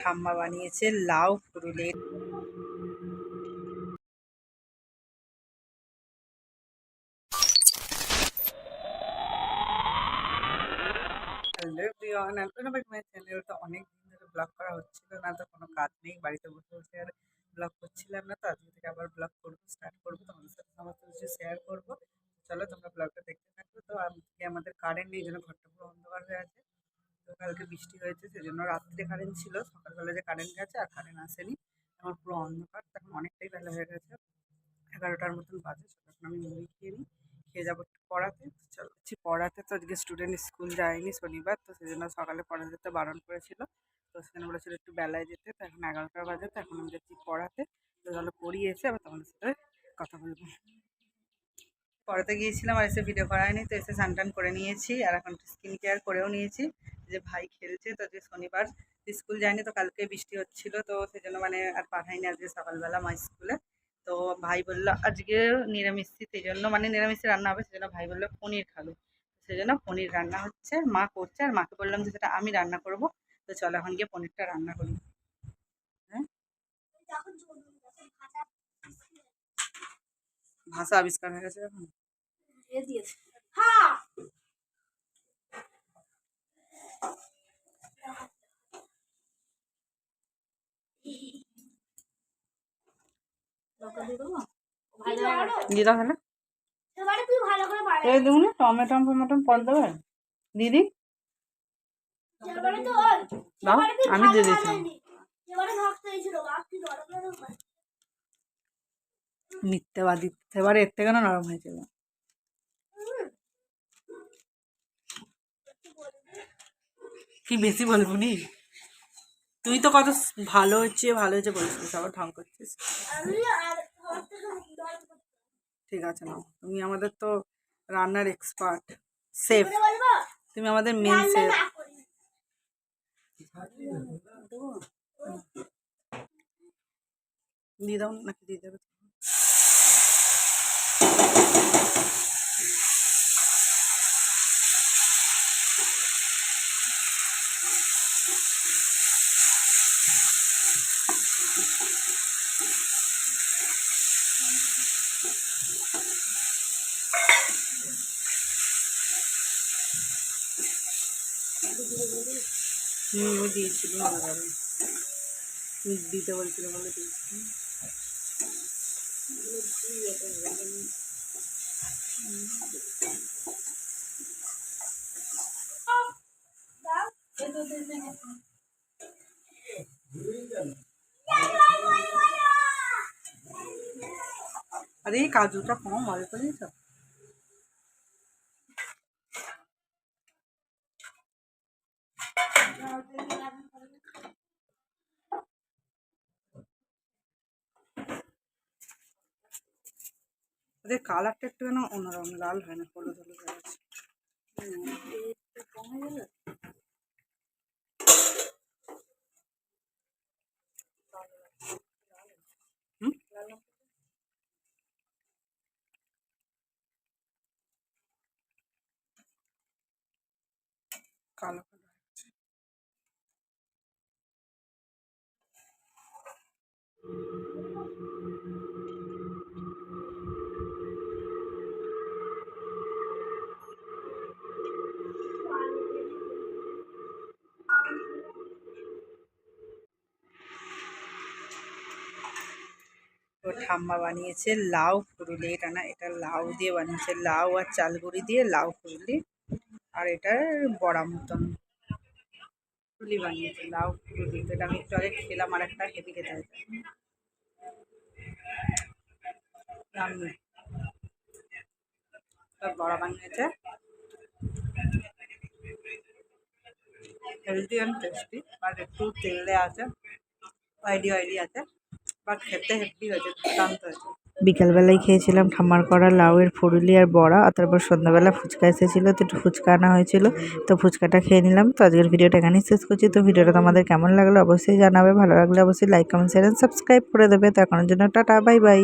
ঠাম্মা বানিয়েছে লাউ ফুরুলের। Hello everyone, welcome back to my channel. তো অনেক দিন ধরে ব্লগ করা হচ্ছিল না, তো কোনো কাজ নেই, বাড়িতে বসে বসে আর ব্লগ করছিলাম না। তো আজকে থেকে আবার ব্লগ করবো, স্টার্ট করবো, তোমাদের সাথে সমস্ত কিছু শেয়ার করবো। চলো তোমরা ব্লগটা দেখতে থাকো। তো আজকে আমাদের কারেন্ট নেই, জন্য ঘরটা পুরো অন্ধকার হয়ে আছে। তো কালকে বৃষ্টি হয়েছে, সেজন্য রাত্রে কারেন্ট ছিল, সকালবেলা যে কারেন্ট গেছে আর কারেন্ট আসেনি। এখন পুরো অন্ধকার, এখন অনেকটাই বেলা হয়ে গেছে, 11টার মতন বাজে। এখন আমি মুড়ি খেয়ে নিই, খেয়ে যাবো একটু পড়াতে। চলো পড়াতে। তো আজকে স্টুডেন্ট স্কুল যায়নি, শনিবার, তো সেজন্য সকালে পড়াতে যেতে বারণ করেছিল। তো সেখানে বলেছিল একটু বেলায় যেতে। তো এখন 11টা বাজে, তো এখন আমি যাচ্ছি পড়াতে। তো তাহলে পড়িয়ে এসে আবার তোমাদের সাথে কথা বলবো। পড়াতে গিয়েছিলাম আর এসে ভিডিও করা হয়নি, তো এসে স্নান টান করে নিয়েছি আর এখন স্কিন কেয়ার করেও নিয়েছি। যে ভাই খেলছে, তো যে শনিবার স্কুল যায়নি, তো কালকে বৃষ্টি হচ্ছিল, তো সেজন্য মানে আর পাঠাইনি আজকে সকালবেলা মা স্কুলে। তো ভাই বললো আজকে নিরামিষ, সেই জন্য মানে নিরামিষ রান্না হবে, সেজন্য ভাই বললো পনির খাবে, সেজন্য পনির রান্না হচ্ছে, মা করছে। আর মাকে বললাম যে সেটা আমি রান্না করব। তো চলো এখন গিয়ে পনিরটা রান্না করি। হ্যাঁ, ভাষা আবিষ্কার হয়ে গেছে এখন। দিদা হলে এই দেখুন টমেটো ফমেটো পর দেবে দিদি, দাও আমি দিয়ে দিয়েছিলাম। মিথ্যেবাদী, এবারে এর থেকে না নরম হয়েছিল। কি বেশি বলবো নি, তুই তো কত ভালো হচ্ছে ভালো হচ্ছে বলছিস, আবার ঢং করছিস। ঠিক আছে নাও, তুমি আমাদের তো রান্নার এক্সপার্ট, সেফ, তুমি আমাদের মেন সেফ। দিয়ে দাও নাকি দিয়ে দেবে? ও দিয়েছিল, দিতে বলছিল বলে দিয়েছিল। আরে এই কাজুটা কম অল্প দিয়েছ। ওদের কালারটা একটু যেন অন্যরকম, লাল হয় না, হলুদ হলুদ হয়ে গেছে। কালো তো ঠাম্মা বানিয়েছে লাউ ফুরুলি, এটা না, এটা লাউ দিয়ে বানিয়েছে, লাউ আর চালগুড়ি দিয়ে লাউ ফুরুলি। আর এটা বড়া মতন ফুরুলি বানিয়েছে, লাউ ফুরুলি। তো এটা আমি একটু আগে খেলাম, আর একটা হেভি খেতে হয়েছে। বড়া বানিয়েছে, হেলদি অ্যান্ড টেস্টি, আর একটু তেল দেওয়া আছে, অয়েলি অয়েলি আছে, বাট খেতে হেভি হয়েছে, দুর্দান্ত হয়েছে। বিকালবেলায় খেয়েছিলাম ঠাম্মার করা লাউয়ের ফুরুলি আর বড়া, আর তারপর সন্ধ্যাবেলা ফুচকা এসেছিলো, তো একটু ফুচকা আনা হয়েছিল, তো ফুচকাটা খেয়ে নিলাম। তো আজকের ভিডিওটা এখানেই শেষ করছি। তো ভিডিওটা তোমাদের কেমন লাগলো অবশ্যই জানাবে, ভালো লাগলে অবশ্যই লাইক কমেন্ট শেয়ার সাবস্ক্রাইব করে দেবে। তো এখনের জন্য টাটা, বাই বাই।